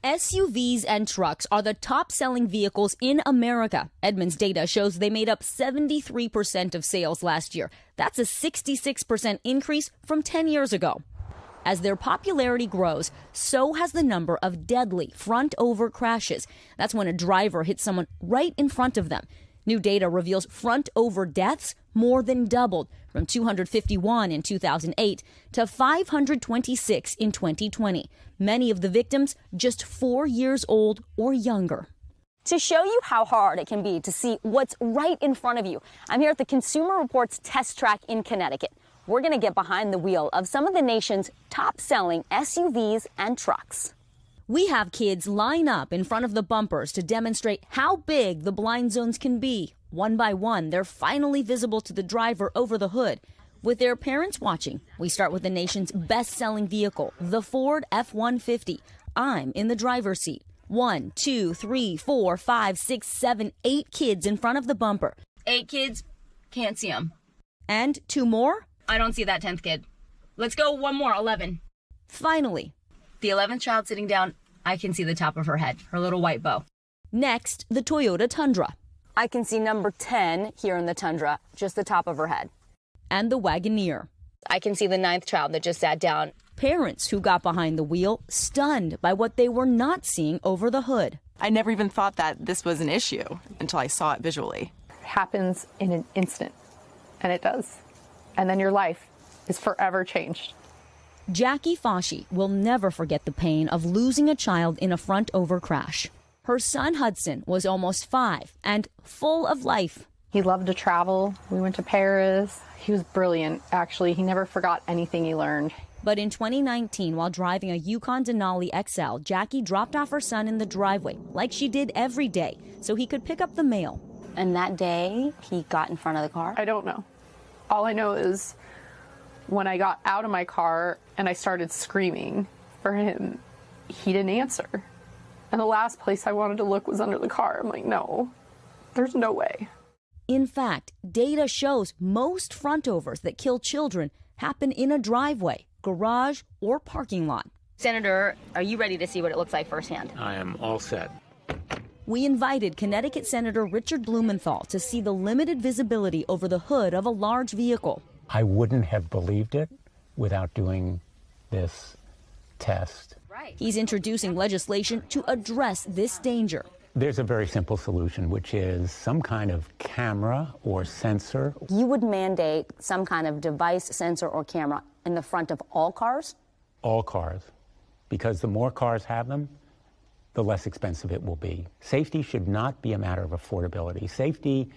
SUVs and trucks are the top-selling vehicles in America. Edmunds data shows they made up 73% of sales last year. That's a 66% increase from 10 years ago. As their popularity grows, so has the number of deadly front-over crashes. That's when a driver hits someone right in front of them. New data reveals front-over deaths more than doubled from 251 in 2008 to 526 in 2020. Many of the victims just 4 years old or younger. To show you how hard it can be to see what's right in front of you, I'm here at the Consumer Reports test track in Connecticut. We're going to get behind the wheel of some of the nation's top-selling SUVs and trucks. We have kids line up in front of the bumpers to demonstrate how big the blind zones can be. One by one, they're finally visible to the driver over the hood. With their parents watching, we start with the nation's best-selling vehicle, the Ford F-150. I'm in the driver's seat. 1, 2, 3, 4, 5, 6, 7, 8 kids in front of the bumper. 8 kids, can't see them. And 2 more? I don't see that 10th kid. Let's go one more, 11. Finally, the 11th child sitting down, I can see the top of her head, her little white bow. Next, the Toyota Tundra. I can see number 10 here in the Tundra, just the top of her head. And the Wagoneer. I can see the 9th child that just sat down. Parents who got behind the wheel, stunned by what they were not seeing over the hood. I never even thought that this was an issue until I saw it visually. It happens in an instant, and it does. And then your life is forever changed. Jackie Foshee will never forget the pain of losing a child in a front-over crash. Her son Hudson was almost 5 and full of life. He loved to travel. We went to Paris. He was brilliant, actually. He never forgot anything he learned. But in 2019, while driving a Yukon Denali XL, Jackie dropped off her son in the driveway, like she did every day, so he could pick up the mail. And that day, he got in front of the car? I don't know. All I know is when I got out of my car and I started screaming for him, he didn't answer. And the last place I wanted to look was under the car. I'm like, no, there's no way. In fact, data shows most front-overs that kill children happen in a driveway, garage, or parking lot. Senator, are you ready to see what it looks like firsthand? I am all set. We invited Connecticut Senator Richard Blumenthal to see the limited visibility over the hood of a large vehicle. I wouldn't have believed it without doing this test. Right. He's introducing legislation to address this danger. There's a very simple solution, which is some kind of camera or sensor. You would mandate some kind of device, sensor, or camera in the front of all cars? All cars. Because the more cars have them, the less expensive it will be. Safety should not be a matter of affordability. Safety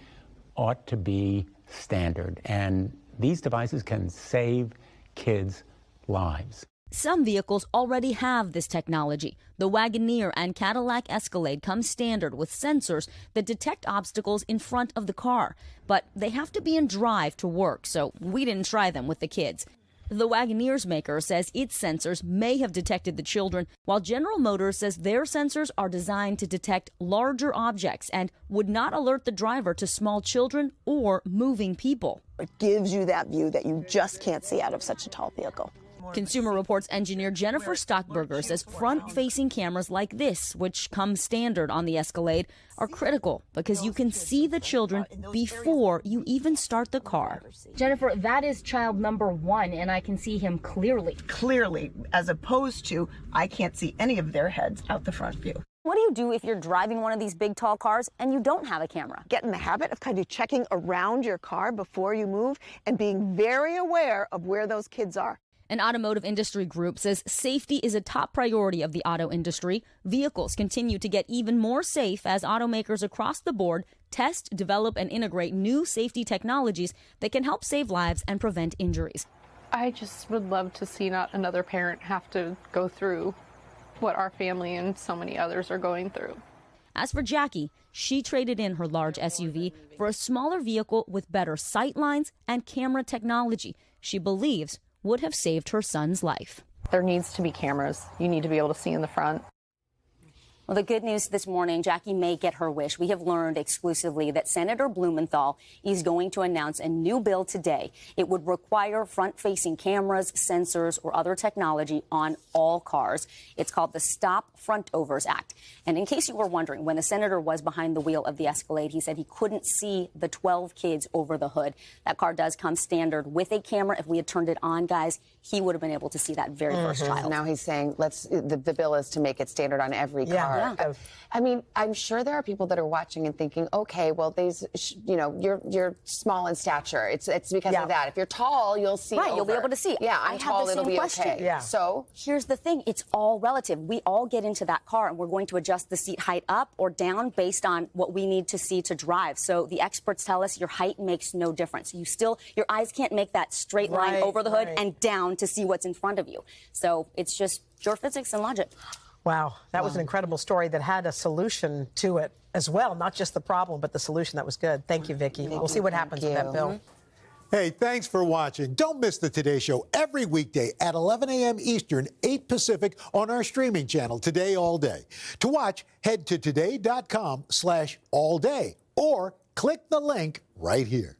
ought to be standard, and these devices can save kids' lives. Some vehicles already have this technology. The Wagoneer and Cadillac Escalade come standard with sensors that detect obstacles in front of the car. But they have to be in drive to work, so we didn't try them with the kids. The Wagoneer's maker says its sensors may have detected the children, while General Motors says their sensors are designed to detect larger objects and would not alert the driver to small children or moving people. It gives you that view that you just can't see out of such a tall vehicle. Consumer Reports engineer Jennifer Stockberger says front-facing cameras like this, which come standard on the Escalade, are critical because you can see the children before you even start the car. Jennifer, that is child number 1, and I can see him clearly. Clearly, as opposed to I can't see any of their heads out the front view. What do you do if you're driving one of these big, tall cars and you don't have a camera? Get in the habit of kind of checking around your car before you move and being very aware of where those kids are. An automotive industry group says safety is a top priority of the auto industry. Vehicles continue to get even more safe as automakers across the board test, develop, and integrate new safety technologies that can help save lives and prevent injuries. I just would love to see not another parent have to go through what our family and so many others are going through. As for Jackie, she traded in her large SUV for a smaller vehicle with better sight lines and camera technology she believes would have saved her son's life. There needs to be cameras. You need to be able to see in the front. Well, the good news this morning, Jackie may get her wish. We have learned exclusively that Senator Blumenthal is going to announce a new bill today. It would require front-facing cameras, sensors, or other technology on all cars. It's called the Stop Frontovers Act. And in case you were wondering, when the senator was behind the wheel of the Escalade, he said he couldn't see the 12 kids over the hood. That car does come standard with a camera. If we had turned it on, guys, he would have been able to see that very first child. Now he's saying the bill is to make it standard on every car. Yeah. I mean, I'm sure there are people that are watching and thinking, okay, well, these, you're small in stature. It's because of that. If you're tall, you'll see. Right, you'll be over. able to see. Yeah, I I'm have tall, the same it'll be question. okay. Yeah. So here's the thing. It's all relative. We all get into that car and we're going to adjust the seat height up or down based on what we need to see to drive. So the experts tell us your height makes no difference. Your eyes can't make that straight line over the hood and down to see what's in front of you. So it's just pure physics and logic. Wow, that was an incredible story that had a solution to it as well, not just the problem, but the solution. That was good. Thank you, Vicky. We'll see what happens with that bill. Hey, thanks for watching. Don't miss the Today Show every weekday at 11 a.m. Eastern, 8 Pacific on our streaming channel, Today All Day. To watch, head to today.com/allday or click the link right here.